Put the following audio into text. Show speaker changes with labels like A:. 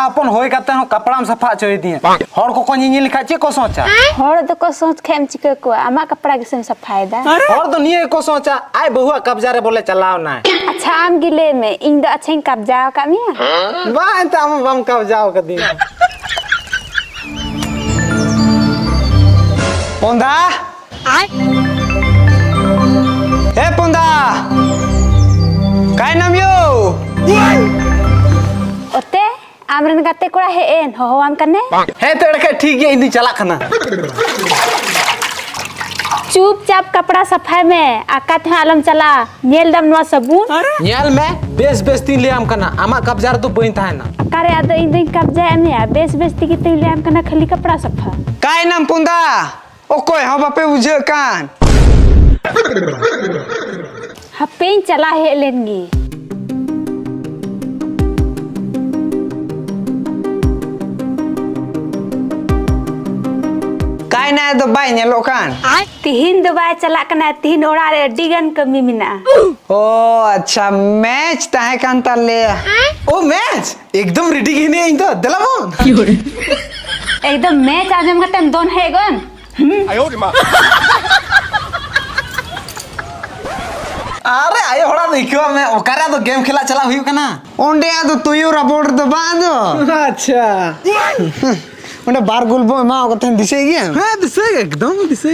A: अपन होय करते हो कपड़ा में सफा चोई दिए हर को नी लिखा चे को सोचा
B: हर तो को सोच खेम चिके को आमा कपड़ा के से सफायदा
A: हर तो नहीं को सोचा आय बहुआ कब्जा रे बोले चलाओ ना
B: अच्छा आम गिले में इन दो अच्छा कब्जा का मिया
A: बा त हम बम कब्जाओ के दिन पोंदा ए पोंदा काय नाम यो
B: ओते आमरन गाते कोड़ा हे एन हो आम कने
A: हे तो एड़के ठीक है इंदी चला खना
B: चुपचाप कपड़ा सफाई में आकात है आलम चला नेल दम नवा सबून
A: नेल में बेस बेस्ती ले आम कना आमा कब्जा रे तो बइन था ना
B: करे आदो इन दिन कब्जा एम या बेस बेस्ती की ले आम कना खाली कपड़ा सफा
C: काय नाम पोंदा ओ कोई हम बापे उजे कान
B: हपेन चला हे लेंगी
C: काय ना तो बाय नेलो कान
B: तिहिन दुबाई चला कना तिहिन ओड़ा रे डिगन कमी मिना
C: ओ अच्छा मैच ताहे कान ताले
A: ओ मैच एकदम रेडी गिने इन तो दलामोन
B: एकदम मैच आजम गतन दोन है गन
A: अरे आये होड़ा देखो मैं ओकारा तो गेम खेला चला हुई कना
C: ओंडे आ तो तुयु रबोड तो बांधो
A: अच्छा
C: ओंडे बार गुलबो मा कथन दिसे गया
A: हां दिसे एकदम दिसे